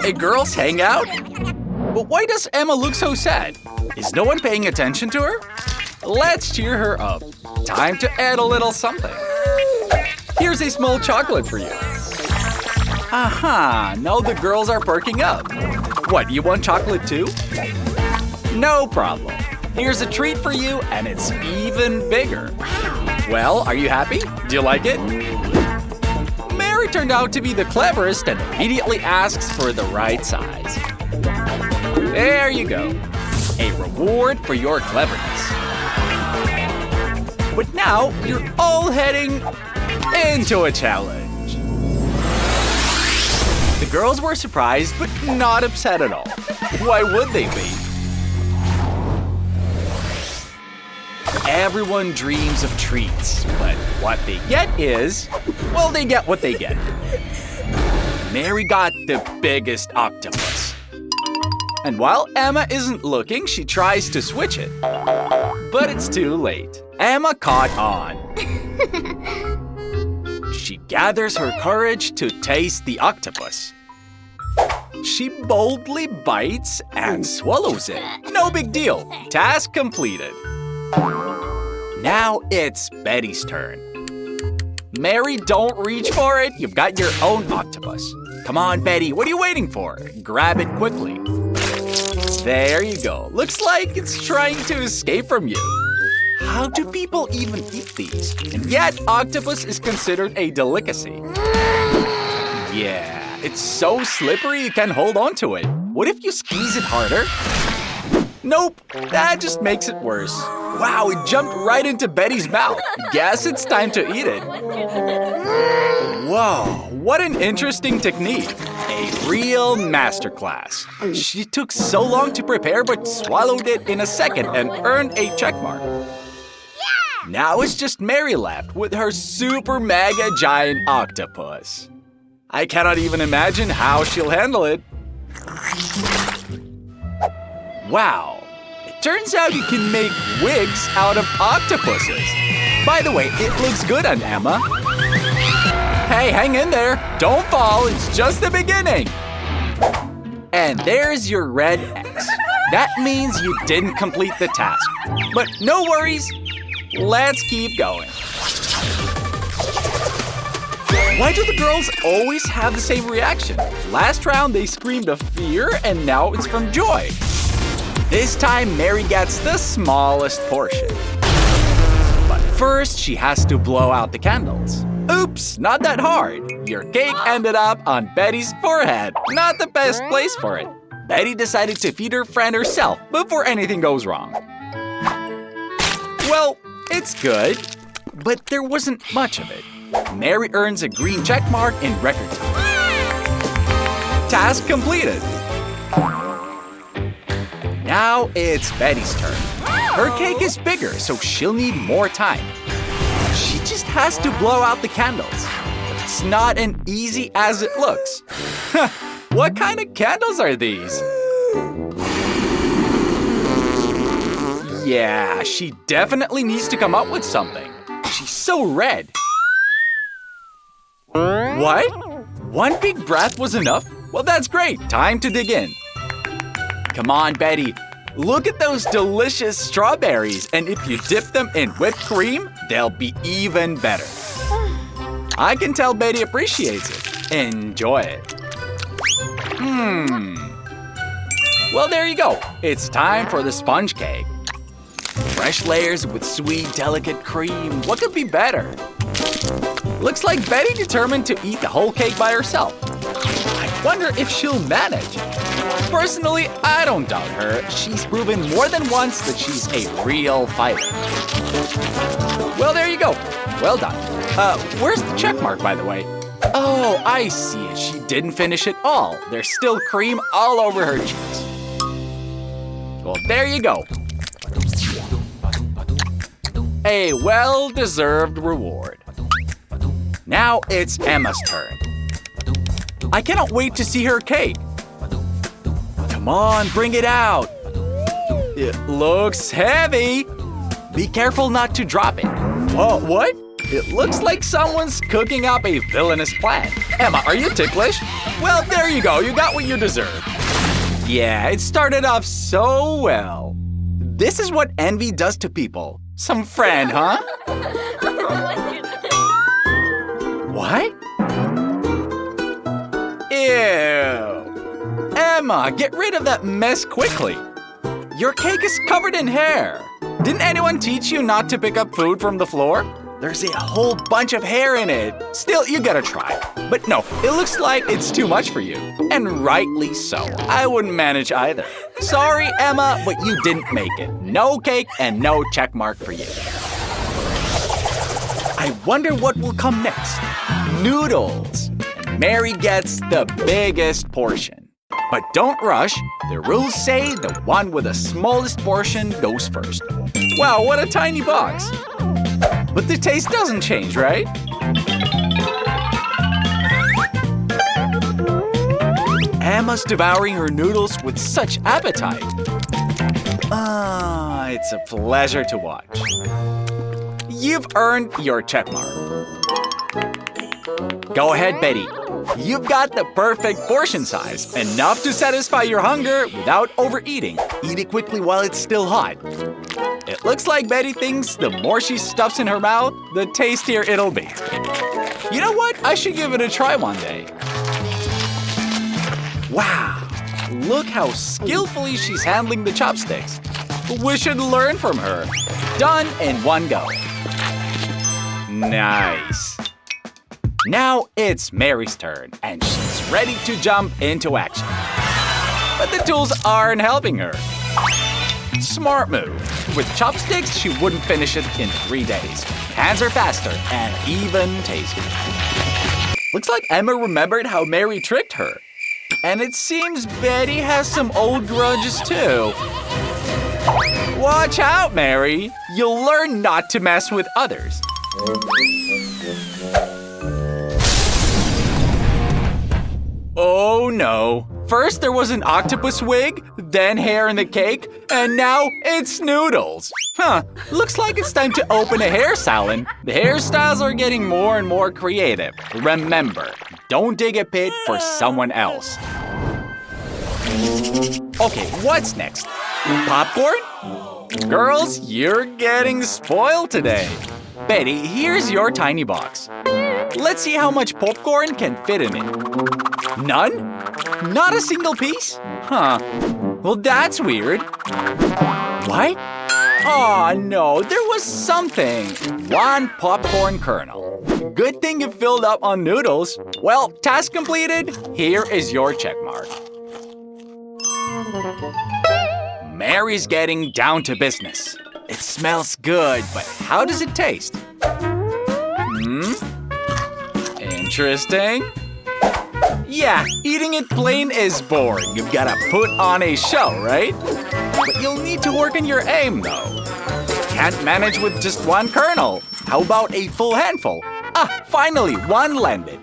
a girls' hangout? But why does Emma look so sad? Is no one paying attention to her? Let's cheer her up. Time to add a little something. Here's a small chocolate for you. Aha, now the girls are perking up. What, you want chocolate too? No problem. Here's a treat for you, and it's even bigger. Well, are you happy? Do you like it? Mary turned out to be the cleverest and immediately asks for the right size. There you go. A reward for your cleverness. But now, you're all heading into a challenge. The girls were surprised, but not upset at all. Why would they be? Everyone dreams of treats, but what they get is, well, they get what they get. Mary got the biggest octopus. And while Emma isn't looking, she tries to switch it. But it's too late. Emma caught on. She gathers her courage to taste the octopus. She boldly bites and swallows it. No big deal. Task completed. Now it's Betty's turn. Mary, don't reach for it. You've got your own octopus. Come on, Betty. What are you waiting for? Grab it quickly. There you go. Looks like it's trying to escape from you. How do people even eat these? And yet, octopus is considered a delicacy. Yeah, it's so slippery you can't hold on to it. What if you squeeze it harder? Nope, that just makes it worse. Wow, it jumped right into Betty's mouth. Guess it's time to eat it. Whoa, what an interesting technique. A real masterclass. She took so long to prepare but swallowed it in a second and earned a check mark. Now it's just Mary left with her super mega giant octopus. I cannot even imagine how she'll handle it. Wow, it turns out you can make wigs out of octopuses. By the way, it looks good on Emma. Hey, hang in there. Don't fall, it's just the beginning. And there's your red X. That means you didn't complete the task. But no worries, let's keep going. Why do the girls always have the same reaction? Last round they screamed of fear and now it's from joy. This time Mary gets the smallest portion. But first she has to blow out the candles. Oops, not that hard. Your cake ended up on Betty's forehead. Not the best place for it. Betty decided to feed her friend herself before anything goes wrong. Well, it's good, but there wasn't much of it. Mary earns a green check mark in record time. Task completed. Now it's Betty's turn. Her cake is bigger, so she'll need more time. She just has to blow out the candles. It's not as easy as it looks. What kind of candles are these? Yeah, she definitely needs to come up with something. She's so red. What? One big breath was enough? Well, that's great. Time to dig in. Come on, Betty. Look at those delicious strawberries, and if you dip them in whipped cream, they'll be even better. I can tell Betty appreciates it. Enjoy it. Well, there you go. It's time for the sponge cake. Fresh layers with sweet, delicate cream. What could be better? Looks like Betty determined to eat the whole cake by herself. I wonder if she'll manage. Personally, I don't doubt her. She's proven more than once that she's a real fighter. Well, there you go. Well done. Where's the check mark, by the way? Oh, I see it. She didn't finish it all. There's still cream all over her cheeks. Well, there you go. A well-deserved reward. Now it's Emma's turn. I cannot wait to see her cake. Come on, bring it out. It looks heavy. Be careful not to drop it. Whoa, what? It looks like someone's cooking up a villainous plan. Emma, are you ticklish? Well, there you go. You got what you deserve. Yeah, it started off so well. This is what envy does to people. Some friend, huh? What? Ew. Emma, get rid of that mess quickly. Your cake is covered in hair. Didn't anyone teach you not to pick up food from the floor? There's a whole bunch of hair in it. Still, you gotta try. But no, it looks like it's too much for you. And rightly so. I wouldn't manage either. Sorry, Emma, but you didn't make it. No cake and no check mark for you. I wonder what will come next. Noodles. And Mary gets the biggest portion. But don't rush. The rules say the one with the smallest portion goes first. Wow, what a tiny box. But the taste doesn't change, right? Emma's devouring her noodles with such appetite. Ah, it's a pleasure to watch. You've earned your check mark. Go ahead, Betty. You've got the perfect portion size, enough to satisfy your hunger without overeating. Eat it quickly while it's still hot. It looks like Betty thinks the more she stuffs in her mouth, the tastier it'll be. You know what? I should give it a try one day. Wow, look how skillfully she's handling the chopsticks. We should learn from her. Done in one go. Nice. Now it's Mary's turn, and she's ready to jump into action. But the tools aren't helping her. Smart move. With chopsticks, she wouldn't finish it in 3 days. Hands are faster and even tastier. Looks like Emma remembered how Mary tricked her. And it seems Betty has some old grudges too. Watch out, Mary. You'll learn not to mess with others. Oh no. First there was an octopus wig, then hair in the cake, and now it's noodles. Huh, looks like it's time to open a hair salon. The hairstyles are getting more and more creative. Remember, don't dig a pit for someone else. Okay, what's next? Popcorn? Girls, you're getting spoiled today. Betty, here's your tiny box. Let's see how much popcorn can fit in it. None? Not a single piece? Huh. Well, that's weird. What? Aw, no, there was something. One popcorn kernel. Good thing you filled up on noodles. Well, task completed. Here is your check mark. Mary's getting down to business. It smells good, but how does it taste? Interesting. Yeah, eating it plain is boring. You've gotta put on a show, right? But you'll need to work on your aim, though. Can't manage with just one kernel. How about a full handful? Ah, finally, one landed.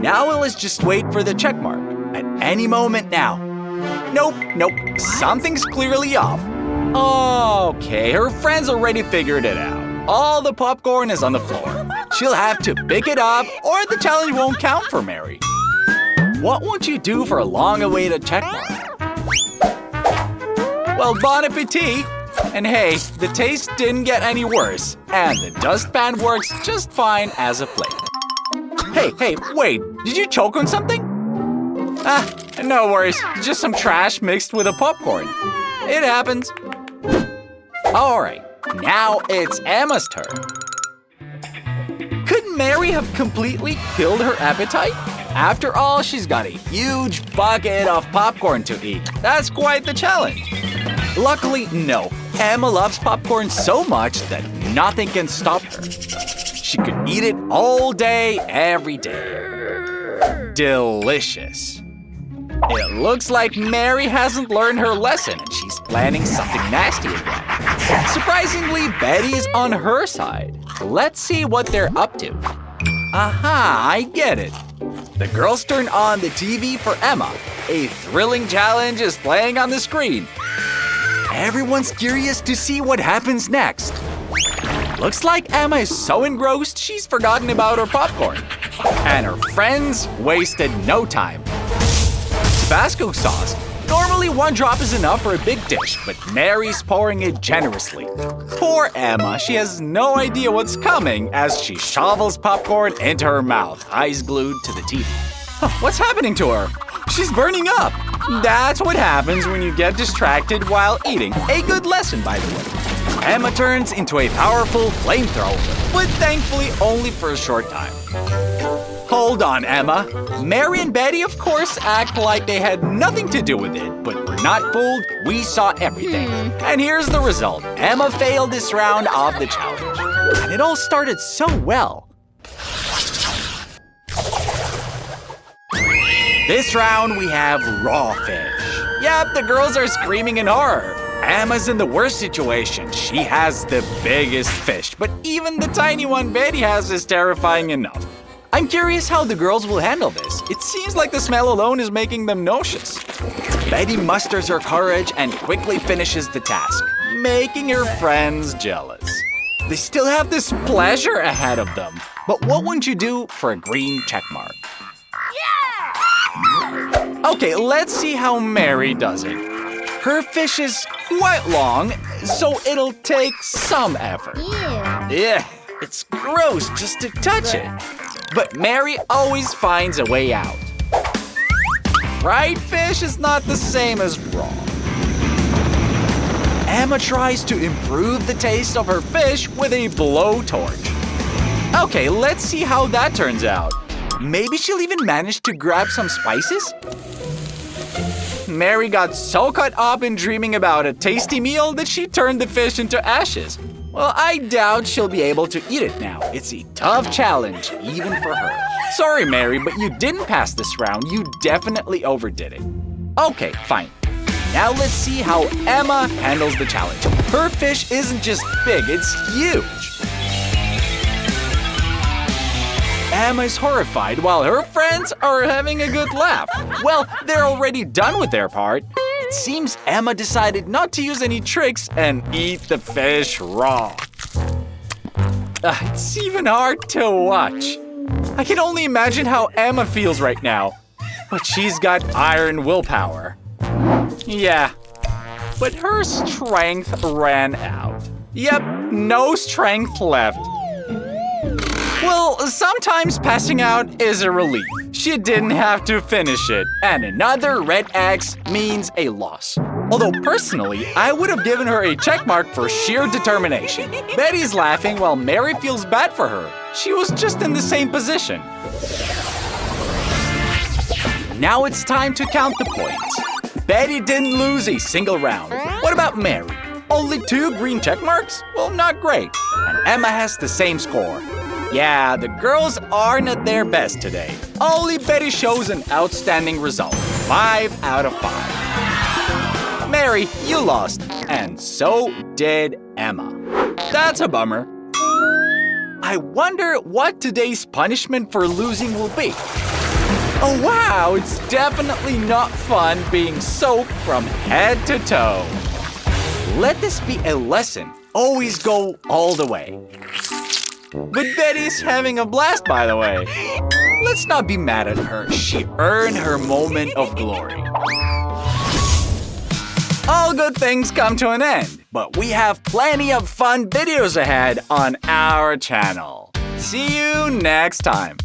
Now let's just wait for the check mark. At any moment now. Nope, something's clearly off. Okay, her friends already figured it out. All the popcorn is on the floor. She'll have to pick it up or the challenge won't count for Mary. What won't you do for a long-awaited check mark? Well, bon appetit! And hey, the taste didn't get any worse, and the dustpan works just fine as a plate. Hey, wait, did you choke on something? Ah, no worries, just some trash mixed with a popcorn. It happens. Alright, now it's Emma's turn. Could Mary have completely killed her appetite? After all, she's got a huge bucket of popcorn to eat. That's quite the challenge. Luckily, no. Emma loves popcorn so much that nothing can stop her. She could eat it all day, every day. Delicious. It looks like Mary hasn't learned her lesson and she's planning something nasty again. Surprisingly, Betty is on her side. Let's see what they're up to. Aha, I get it. The girls turn on the TV for Emma. A thrilling challenge is playing on the screen. Everyone's curious to see what happens next. Looks like Emma is so engrossed she's forgotten about her popcorn. And her friends wasted no time. Tabasco sauce. Normally 1 drop is enough for a big dish, but Mary's pouring it generously. Poor Emma, she has no idea what's coming as she shovels popcorn into her mouth, eyes glued to the TV. What's happening to her? She's burning up. That's what happens when you get distracted while eating. A good lesson, by the way. Emma turns into a powerful flamethrower, but thankfully only for a short time. Hold on, Emma. Mary and Betty, of course, act like they had nothing to do with it, but we're not fooled. We saw everything. And here's the result. Emma failed this round of the challenge. And it all started so well. This round, we have raw fish. Yep, the girls are screaming in horror. Emma's in the worst situation. She has the biggest fish, but even the tiny one Betty has is terrifying enough. I'm curious how the girls will handle this. It seems like the smell alone is making them nauseous. Betty musters her courage and quickly finishes the task, making her friends jealous. They still have this pleasure ahead of them. But what would you do for a green check mark? Yeah! Okay, let's see how Mary does it. Her fish is quite long, so it'll take some effort. Yeah, it's gross just to touch it. But Mary always finds a way out. Fried fish is not the same as raw. Emma tries to improve the taste of her fish with a blowtorch. Okay, let's see how that turns out. Maybe she'll even manage to grab some spices? Mary got so caught up in dreaming about a tasty meal that she turned the fish into ashes. Well, I doubt she'll be able to eat it now. It's a tough challenge, even for her. Sorry, Mary, but you didn't pass this round. You definitely overdid it. Okay, fine. Now let's see how Emma handles the challenge. Her fish isn't just big, it's huge. Emma is horrified while her friends are having a good laugh. Well, they're already done with their part. It seems Emma decided not to use any tricks and eat the fish raw. It's even hard to watch. I can only imagine how Emma feels right now. But she's got iron willpower. Yeah, but her strength ran out. Yep, no strength left. Well, sometimes passing out is a relief. She didn't have to finish it. And another red X means a loss. Although personally, I would have given her a check mark for sheer determination. Betty's laughing while Mary feels bad for her. She was just in the same position. Now it's time to count the points. Betty didn't lose a single round. What about Mary? Only 2 green check marks? Well, not great. And Emma has the same score. Yeah, the girls aren't at their best today. Only Betty shows an outstanding result. 5 out of 5. Mary, you lost. And so did Emma. That's a bummer. I wonder what today's punishment for losing will be. Oh wow, it's definitely not fun being soaked from head to toe. Let this be a lesson. Always go all the way. But Betty's having a blast, by the way. Let's not be mad at her. She earned her moment of glory. All good things come to an end, but we have plenty of fun videos ahead on our channel. See you next time.